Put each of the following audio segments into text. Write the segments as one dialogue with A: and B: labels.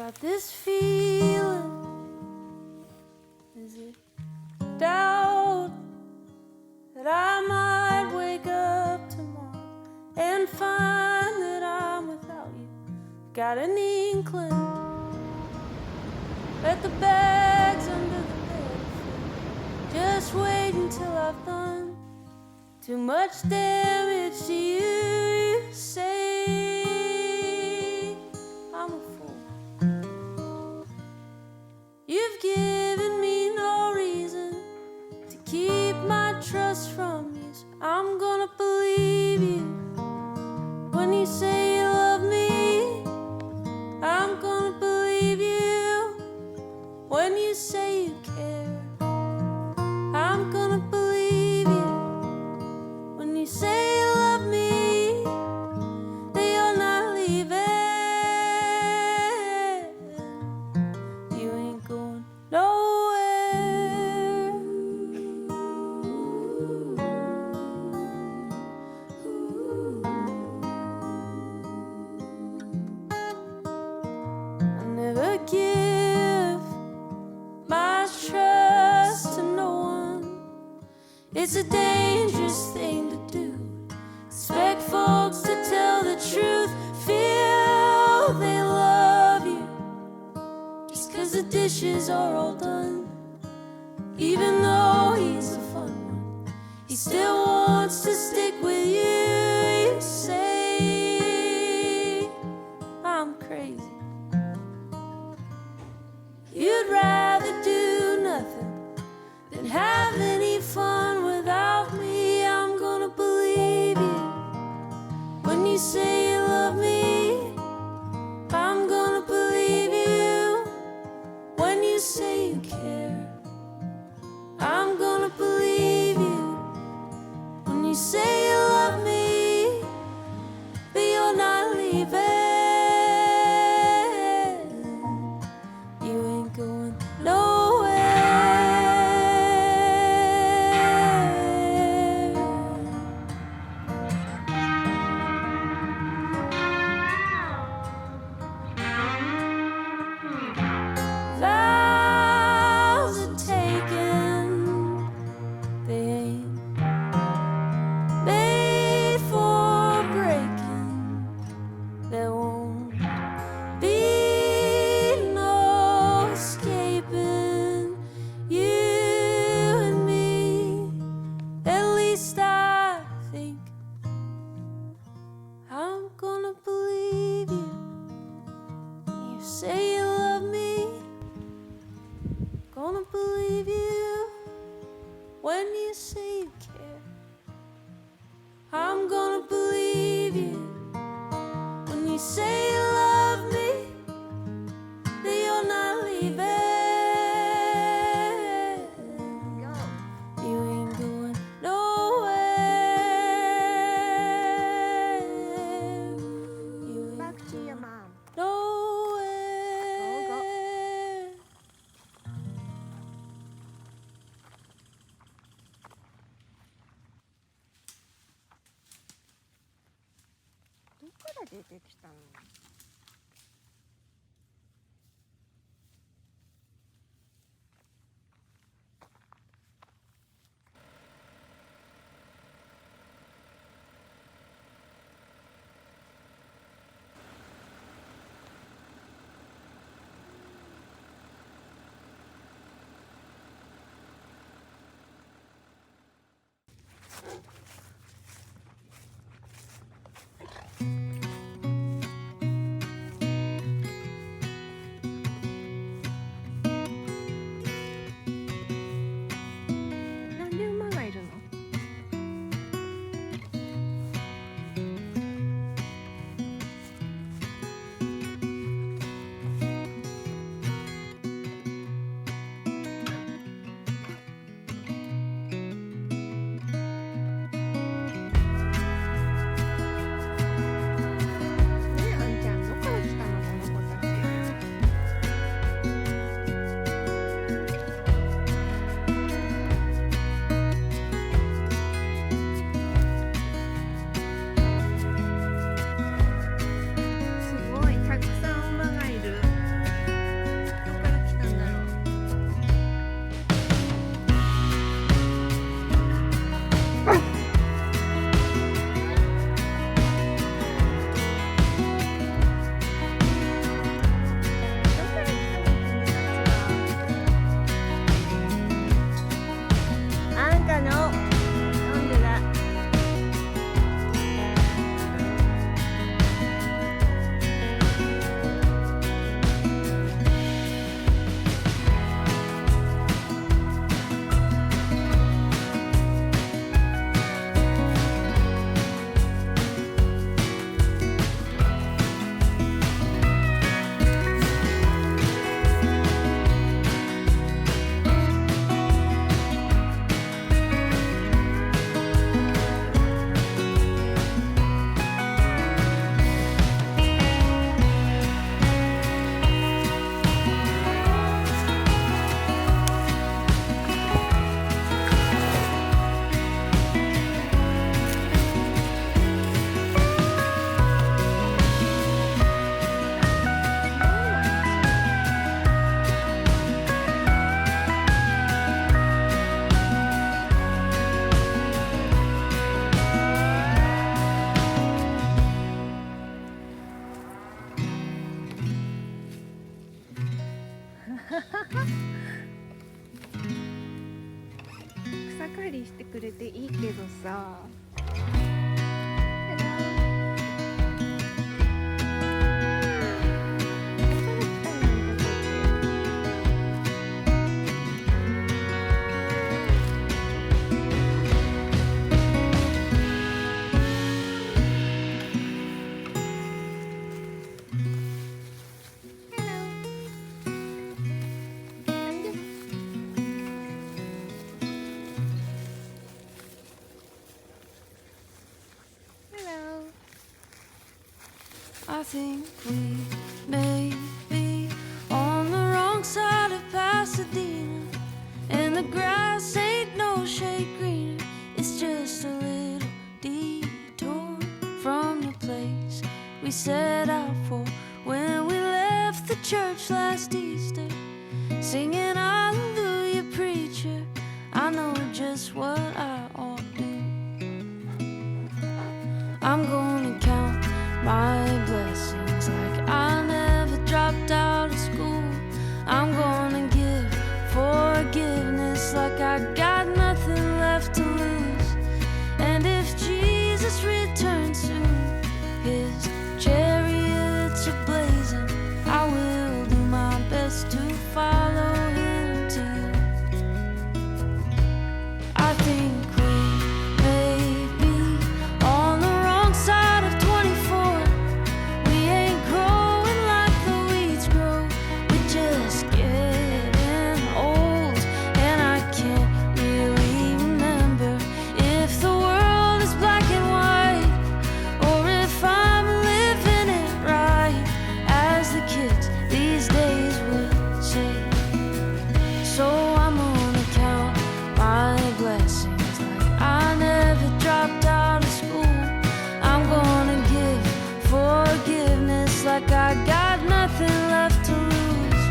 A: got this feeling. Is it doubt that I might wake up tomorrow and find that I'm without you? Got an inkling that the bags under the bed just wait until I've done too much damage to you. You say I'm a fool. You've given me no reason to keep my trust from you, so I'm gonna believe you when you say you love me. I'm gonna believe you when you say you care. I'm gonna believe you when you say you love me, that you're not leaving. You ain't going nowhere. I never give my trust to no one. It's a dangerous thing to do. Expect folks to tell the truth. Feel they love you just 'cause the dishes are all done. Even though he's a fun one, he still wants to stick with you. You say I'm crazy. You'd rather do nothing than have any fun without me. I'm gonna believe you when you say you love me. I'm gonna believe you when you say you care. I'm gonna believe you when you say you love me, but you're not leaving. You ain't going nowhere. Vows are taken, they ain't made for breaking. There won't be no escaping you and me. At least I think I'm gonna believe you. You say you love me, gonna believe you when you say you care. I'm gonna believe you when you say you love me, that you're not leaving. You ain't going nowhere. You ain't
B: Back to your mom.
A: nowhere.
B: Go.どこから出てきたの？かりしてくれていいけどさ。
A: I think we may be on the wrong side of Pasadena, and the grass ain't no shade greener. It's just a little detour from the place we set out for when we left the church last Easter, singing hallelujah, preacher. I know just what I ought to do. I'm gonna count my blessings like I never dropped out of school. I'm gonna give forgiveness like I got nothing left to lose. And if Jesus returns soon, his chariot's a blazing, I will do my best to follow him to you. I think we may be on the wrong side of 24. We ain't growing like the weeds grow. We're just getting old, and I can't really remember if the world is black and white or if I'm living it right, as the kids these days would say. So I'm gonna count my blessings like I never dropped out of school. I'm gonna give forgiveness like I got nothing left to lose.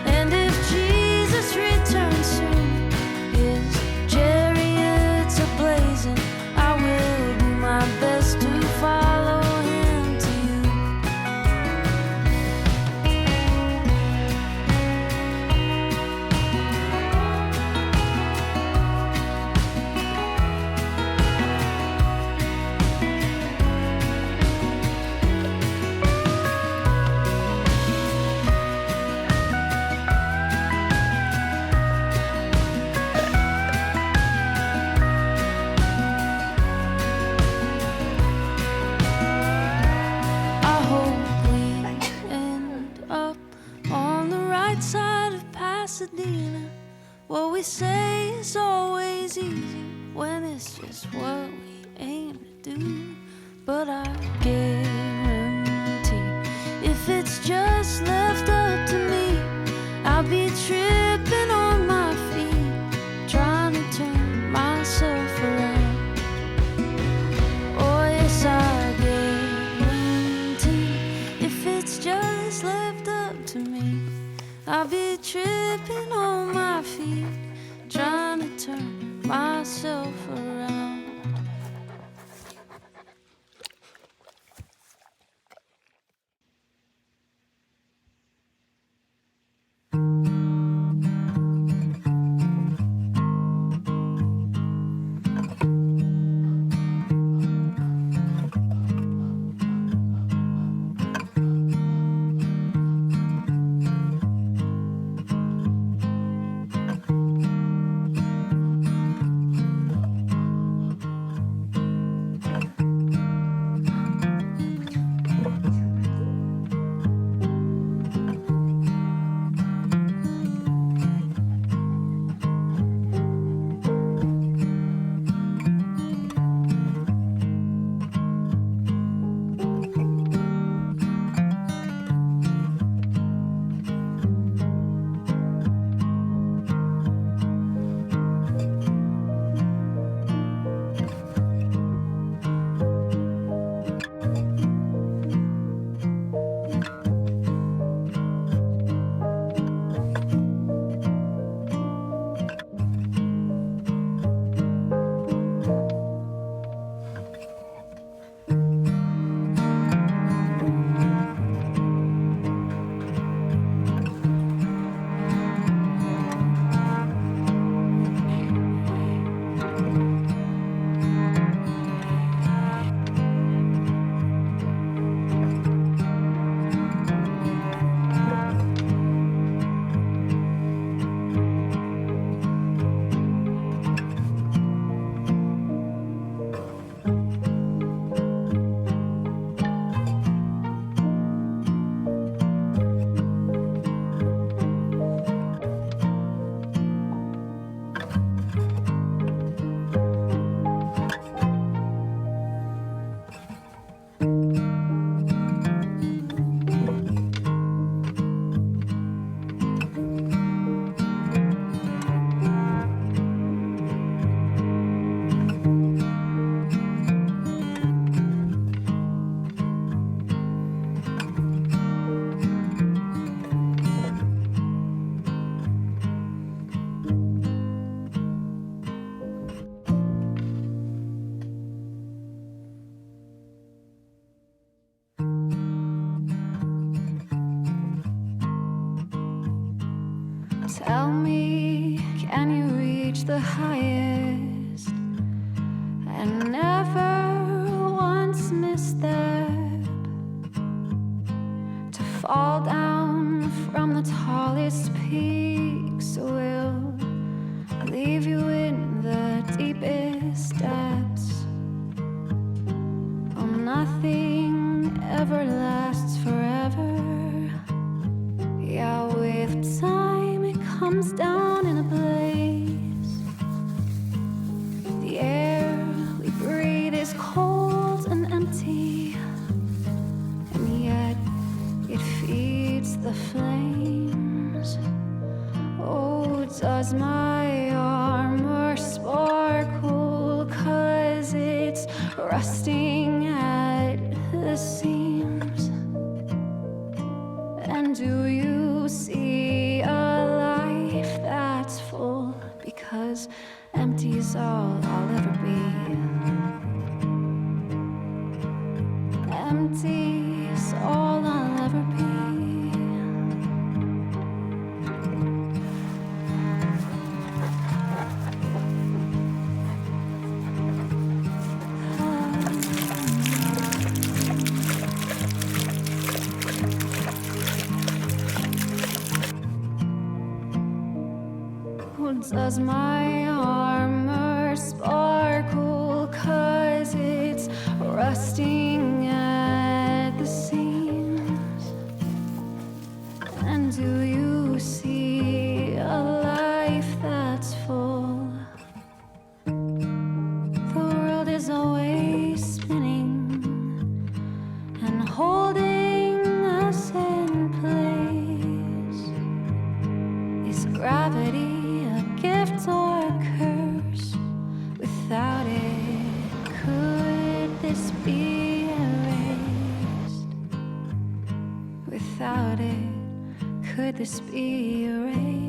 A: And if Jesus returns soon, his chariot's a blazing, I will do my best to follow him to you. I hope we end up on the right side of Pasadena. What we say is always easy when it's just what we aim to do. But I guarantee if it's just left up to me, I'll be tripping on my feet, trying to turn myself around. Oh yes, I guarantee if it's just left up to me, I'll be tripping on my feet, trying to turn myself around. Tell me, can you reach the highest and never once misstep? To fall down from the tallest peaks will leave you in the deepest depths. Oh, nothing ever lasts forever. Yeah, with time it comes down in a blaze. The air we breathe is cold and empty, and yet it feeds the flames. Oh, does my armor sparkle 'cause it's rusting at the seams? And do you see a life that's full? Because empty's all I'll ever be. Empty's all I'll ever be. Does my armor sparkle 'cause it's rusting at the seams? And do you see a life that's full? The world is always spinning and holding us in place. Is gravity gift or a curse? Without it, could this be erased? Without it, could this be erased?